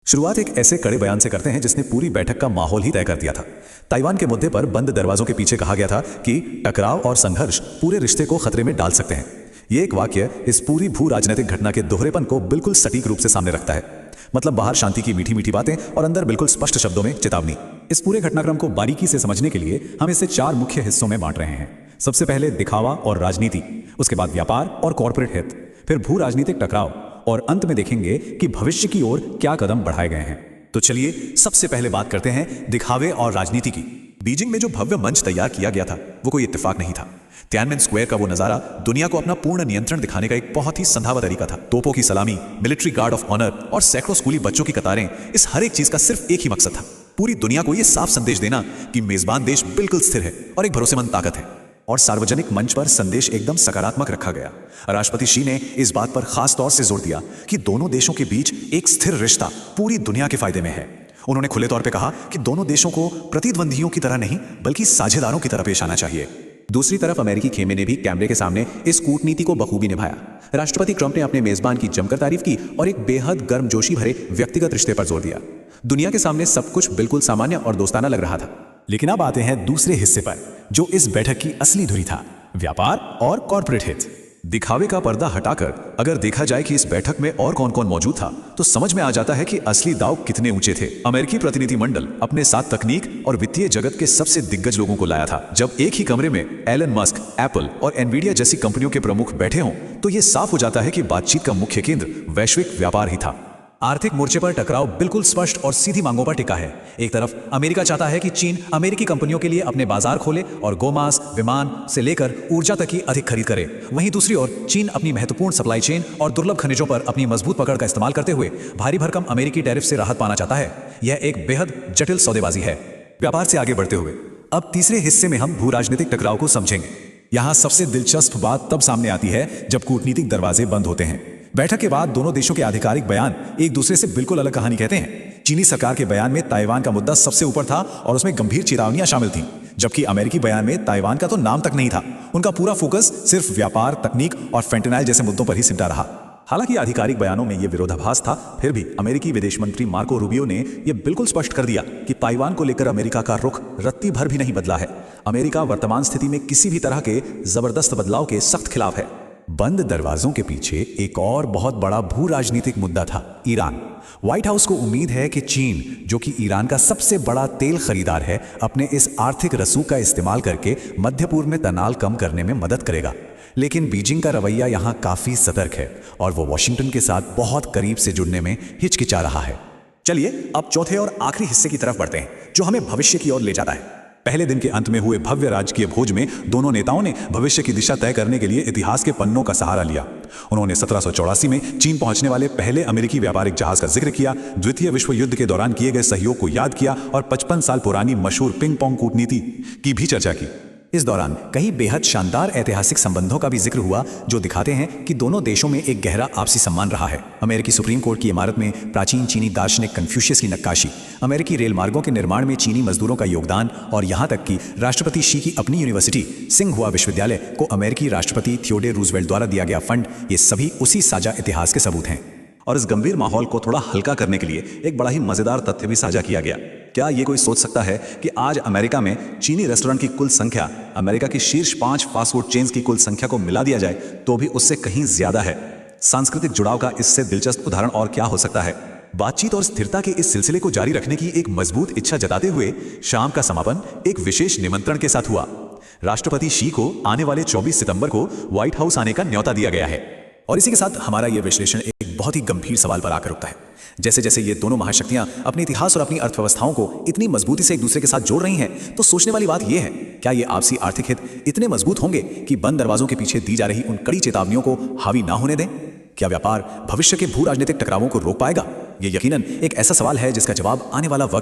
शुरुआत एक ऐसे कड़े बयान से करते हैं जिसने पूरी बैठक का माहौल ही तय कर दिया था। ताइवान के मुद्दे पर बंद दरवाजों के पीछे कहा गया था कि टकराव और संघर्ष पूरे रिश्ते को खतरे में डाल सकते हैं। ये एक वाक्य इस पूरी भू राजनीतिक घटना के दोहरेपन को बिल्कुल सटीक रूप से सामने रखता है। मतलब बाहर शांति की मीठी मीठी बातें और अंदर बिल्कुल स्पष्ट शब्दों में चेतावनी। इस पूरे घटनाक्रम को बारीकी से समझने के लिए हम इसे 4 मुख्य हिस्सों में बांट रहे हैं। सबसे पहले दिखावा और राजनीति, उसके बाद व्यापार और कॉर्पोरेट हित, फिर भू राजनीतिक टकराव और अंत में देखेंगे कि भविष्य की ओर क्या कदम बढ़ाए गए हैं। तो चलिए सबसे पहले बात करते हैं दिखावे और राजनीति की। बीजिंग में जो भव्य मंच तैयार किया गया था वो कोई इत्तेफाक नहीं था। तियानमेन स्क्वायर का वो नजारा दुनिया को अपना पूर्ण नियंत्रण दिखाने का एक बहुत ही संधावा तरीका था। तोपों की सलामी, मिलिट्री गार्ड ऑफ ऑनर और सैकड़ों स्कूली बच्चों की कतारें, इस हर एक चीज का सिर्फ एक ही मकसद था, पूरी दुनिया को यह साफ संदेश देना कि मेजबान देश बिल्कुल स्थिर है और एक भरोसेमंद ताकत है। और सार्वजनिक मंच पर संदेश एकदम सकारात्मक रखा गया। राष्ट्रपति शी ने इस बात पर खास तौर से जोर दिया कि दोनों देशों के बीच एक स्थिर रिश्ता पूरी दुनिया के फायदे में है। उन्होंने खुले तौर पे कहा कि दोनों देशों को प्रतिद्वंदियों की तरह नहीं बल्कि साझेदारों की तरह पेश आना चाहिए। दूसरी तरफ अमेरिकी खेमे ने भी कैमरे के सामने इस कूटनीति को बखूबी निभाया। राष्ट्रपति ट्रंप ने अपने मेजबान की जमकर तारीफ की और एक बेहद गर्मजोशी भरे व्यक्तिगत रिश्ते पर जोर दिया। दुनिया के सामने सब कुछ बिल्कुल सामान्य और दोस्ताना लग रहा था। लेकिन अब आते हैं दूसरे हिस्से पर, जो इस बैठक की असली धुरी था, व्यापार और कॉर्पोरेट हित। दिखावे का पर्दा हटाकर अगर देखा जाए कि इस बैठक में और कौन कौन मौजूद था तो समझ में आ जाता है कि असली दांव कितने ऊंचे थे। अमेरिकी प्रतिनिधिमंडल अपने साथ तकनीक और वित्तीय जगत के सबसे दिग्गज लोगों को लाया था। जब एक ही कमरे में एलन मस्क, एप्पल और एनवीडिया जैसी कंपनियों के प्रमुख बैठे हों तो यह साफ हो जाता है कि बातचीत का मुख्य केंद्र वैश्विक व्यापार ही था। आर्थिक मोर्चे पर टकराव बिल्कुल स्पष्ट और सीधी मांगों पर टिका है। एक तरफ अमेरिका चाहता है कि चीन अमेरिकी कंपनियों के लिए अपने बाजार खोले और गोमांस, विमान से लेकर ऊर्जा तक की अधिक खरीद करे। वहीं दूसरी ओर चीन अपनी महत्वपूर्ण सप्लाई चेन और दुर्लभ खनिजों पर अपनी मजबूत पकड़ का इस्तेमाल करते हुए भारी भरकम अमेरिकी टैरिफ से राहत पाना चाहता है। यह एक बेहद जटिल सौदेबाजी है। व्यापार से आगे बढ़ते हुए अब तीसरे हिस्से में हम भू राजनीतिक टकराव को समझेंगे। यहाँ सबसे दिलचस्प बात तब सामने आती है जब कूटनीतिक दरवाजे बंद होते हैं। बैठक के बाद दोनों देशों के आधिकारिक बयान एक दूसरे से बिल्कुल अलग कहानी कहते हैं। चीनी सरकार के बयान में ताइवान का मुद्दा सबसे ऊपर था और उसमें गंभीर चेतावनियां शामिल थीं, जबकि अमेरिकी बयान में ताइवान का तो नाम तक नहीं था। उनका पूरा फोकस सिर्फ व्यापार, तकनीक और फेंटेनाइल जैसे मुद्दों पर ही सिमटा रहा। हालांकि आधिकारिक बयानों में यह विरोधाभास था, फिर भी अमेरिकी विदेश मंत्री मार्को रूबियो ने यह बिल्कुल स्पष्ट कर दिया कि ताइवान को लेकर अमेरिका का रुख रत्ती भर भी नहीं बदला है। अमेरिका वर्तमान स्थिति में किसी भी तरह के जबरदस्त बदलाव के सख्त खिलाफ है। बंद दरवाजों के पीछे एक और बहुत बड़ा भू राजनीतिक मुद्दा था, ईरान। व्हाइट हाउस को उम्मीद है कि चीन, जो कि ईरान का सबसे बड़ा तेल खरीदार है, अपने इस आर्थिक रसूख का इस्तेमाल करके मध्य पूर्व में तनाव कम करने में मदद करेगा। लेकिन बीजिंग का रवैया यहाँ काफी सतर्क है और वो वॉशिंगटन के साथ बहुत करीब से जुड़ने में हिचकिचा रहा है। चलिए अब चौथे और आखिरी हिस्से की तरफ बढ़ते हैं, जो हमें भविष्य की ओर ले जाता है। पहले दिन के अंत में हुए भव्य राजकीय भोज में दोनों नेताओं ने भविष्य की दिशा तय करने के लिए इतिहास के पन्नों का सहारा लिया। उन्होंने 1784 में चीन पहुंचने वाले पहले अमेरिकी व्यापारिक जहाज का जिक्र किया, द्वितीय विश्व युद्ध के दौरान किए गए सहयोग को याद किया और 55 साल पुरानी मशहूर पिंग पोंग कूटनीति की भी चर्चा की। इस दौरान कई बेहद शानदार ऐतिहासिक संबंधों का भी जिक्र हुआ, जो दिखाते हैं कि दोनों देशों में एक गहरा आपसी सम्मान रहा है। अमेरिकी सुप्रीम कोर्ट की इमारत में प्राचीन चीनी दार्शनिक कन्फ्यूशियस की नक्काशी, अमेरिकी रेल मार्गों के निर्माण में चीनी मजदूरों का योगदान और यहाँ तक कि राष्ट्रपति शी की अपनी यूनिवर्सिटी सिंघहुआ विश्वविद्यालय को अमेरिकी राष्ट्रपति थियोडोर रूजवेल्ट द्वारा दिया गया फंड, ये सभी उसी साझा इतिहास के सबूत हैं। और इस गंभीर माहौल को थोड़ा हल्का करने के लिए एक बड़ा ही मजेदार तथ्य भी साझा किया गया। क्या ये कोई सोच सकता है कि आज अमेरिका में चीनी रेस्टोरेंट की कुल संख्या अमेरिका की शीर्ष 5 फास्ट फूड चेन्स की कुल संख्या को मिला दिया जाए तो भी उससे कहीं ज्यादा है। सांस्कृतिक जुड़ाव का इससे दिलचस्प उदाहरण और क्या हो सकता है। बातचीत और स्थिरता के इस सिलसिले को जारी रखने की एक मजबूत इच्छा जताते हुए शाम का समापन एक विशेष निमंत्रण के साथ हुआ। राष्ट्रपति शी को आने वाले 24 सितंबर को व्हाइट हाउस आने का न्योता दिया गया है। और इसी के साथ हमारा यह विश्लेषण एक बहुत ही गंभीर सवाल पर आकर रुकता है। जैसे जैसे ये दोनों महाशक्तियां अपने इतिहास और अपनी अर्थव्यवस्थाओं को इतनी मजबूती से एक दूसरे के साथ जोड़ रही हैं, तो सोचने वाली बात यह है, क्या ये आपसी आर्थिक हित इतने मजबूत होंगे कि बंद दरवाजों के पीछे दी जा रही उन कड़ी चेतावनियों को हावी ना होने दें? क्या व्यापार भविष्य के भू राजनीतिक टकरावों को रोक पाएगा? ये यकीनन एक ऐसा सवाल है जिसका जवाब आने वाला वक्त